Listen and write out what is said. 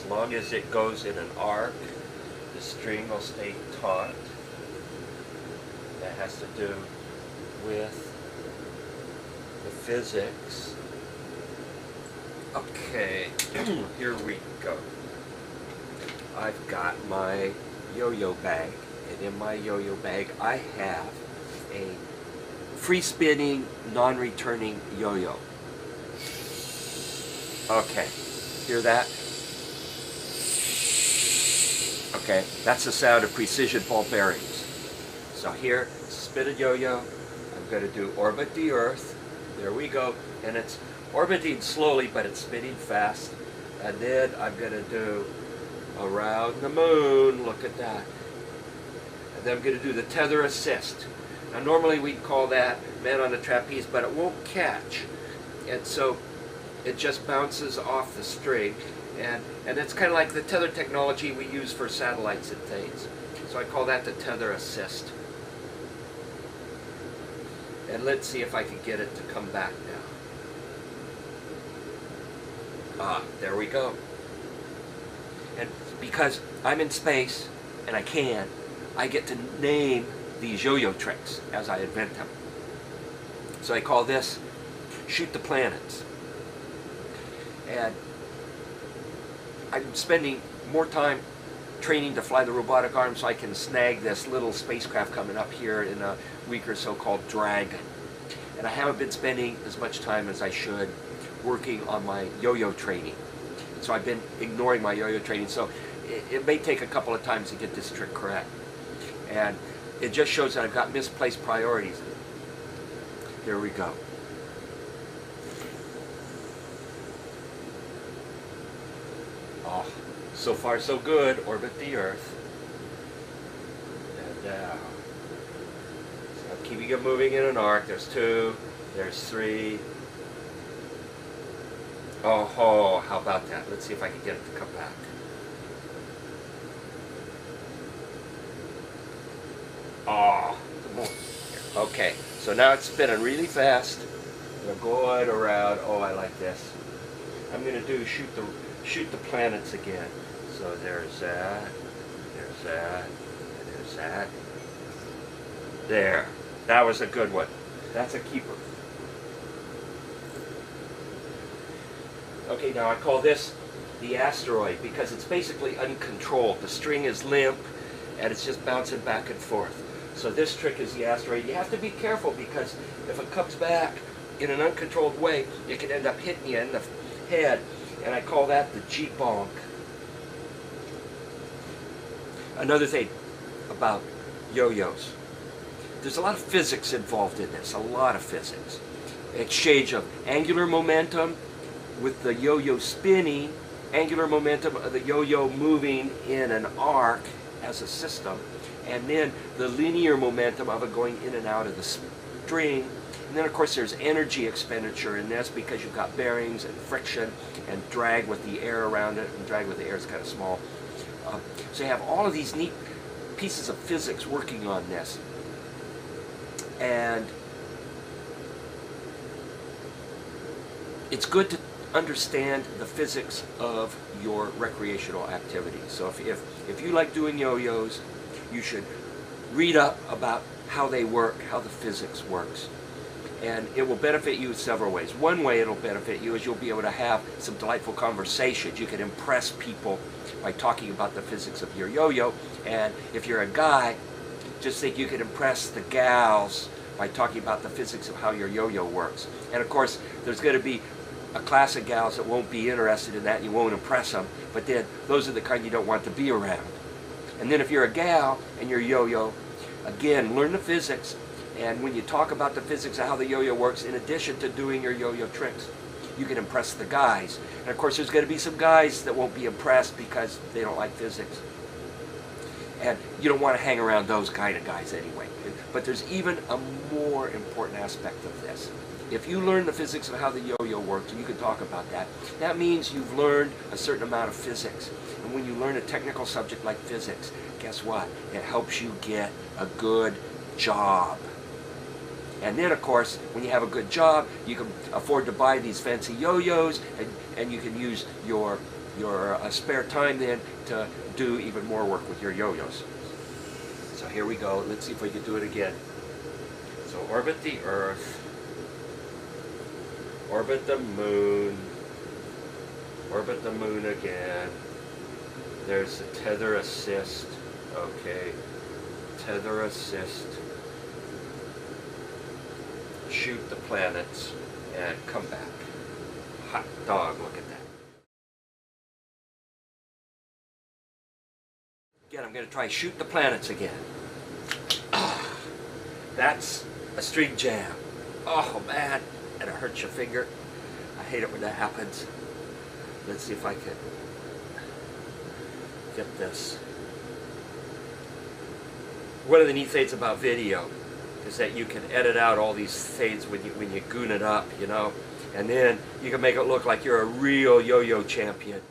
long as it goes in an arc, the string will stay taut. That has to do with the physics. Okay, here we go. I've got my yo-yo bag, and in my yo-yo bag I have a free spinning, non-returning yo-yo. Okay, hear that? Okay, that's the sound of precision ball bearings. So here, spin a yo-yo. I'm going to do orbit the Earth. There we go. And it's orbiting slowly, but it's spinning fast. And then I'm going to do around the moon. Look at that. And then I'm going to do the tether assist. Now normally we'd call that man on the trapeze, but it won't catch. And so it just bounces off the string. And it's kind of like the tether technology we use for satellites and things. So I call that the tether assist. And let's see if I can get it to come back now. Ah, there we go. And because I'm in space, and I get to name these yo-yo tricks as I invent them. So I call this Shoot the Planets. And I'm spending more time training to fly the robotic arm so I can snag this little spacecraft coming up here in a week or so called Dragon. And I haven't been spending as much time as I should working on my yo-yo training. So I've been ignoring my yo-yo training. So it may take a couple of times to get this trick correct. And it just shows that I've got misplaced priorities. Here we go. Oh, so far so good. Orbit the Earth. And down. So I'm keeping it moving in an arc. There's 2. There's 3. Oh, how about that? Let's see if I can get it to come back. Oh, okay. So now it's spinning really fast. We're going around. Oh, I like this. I'm going to do shoot the planets again. So there's that, and there's that. There. That was a good one. That's a keeper. Okay, now I call this the asteroid because it's basically uncontrolled. The string is limp and it's just bouncing back and forth. So this trick is the asteroid. You have to be careful because if it comes back in an uncontrolled way, it can end up hitting you in the head. And I call that the G-bonk. Another thing about yo-yos. There's a lot of physics involved in this, a lot of physics. Exchange of angular momentum with the yo-yo spinning, angular momentum of the yo-yo moving in an arc as a system, and then the linear momentum of it going in and out of the string. And then of course there's energy expenditure in this because you've got bearings and friction and drag with the air around it, and drag with the air is kind of small. So you have all of these neat pieces of physics working on this. And it's good to understand the physics of your recreational activities. So if you like doing yo-yos, you should read up about how they work, how the physics works. And it will benefit you several ways. One way it'll benefit you is you'll be able to have some delightful conversations. You can impress people by talking about the physics of your yo-yo. And if you're a guy, just think you can impress the gals by talking about the physics of how your yo-yo works. And of course, there's going to be a class of gals that won't be interested in that and you won't impress them. But then those are the kind you don't want to be around. And then if you're a gal and you're yo-yo, again, learn the physics. And when you talk about the physics of how the yo-yo works, in addition to doing your yo-yo tricks, you can impress the guys. And of course, there's going to be some guys that won't be impressed because they don't like physics. And you don't want to hang around those kind of guys anyway. But there's even a more important aspect of this. If you learn the physics of how the yo-yo works, and you can talk about that, that means you've learned a certain amount of physics. And when you learn a technical subject like physics, guess what? It helps you get a good job. And then, of course, when you have a good job, you can afford to buy these fancy yo-yos, and you can use your your spare time then to do even more work with your yo-yos. So here we go. Let's see if we can do it again. So orbit the Earth, orbit the Moon, orbit the Moon again. There's the tether assist. Okay, tether assist. Shoot the planets and come back. Hot dog, look at that. Again, I'm going to try shoot the planets again. Ah, that's a string jam. Oh man, and it hurts your finger. I hate it when that happens. Let's see if I can get this. One of the neat things about video is that you can edit out all these fades when you goon it up, you know, and then you can make it look like you're a real yo-yo champion.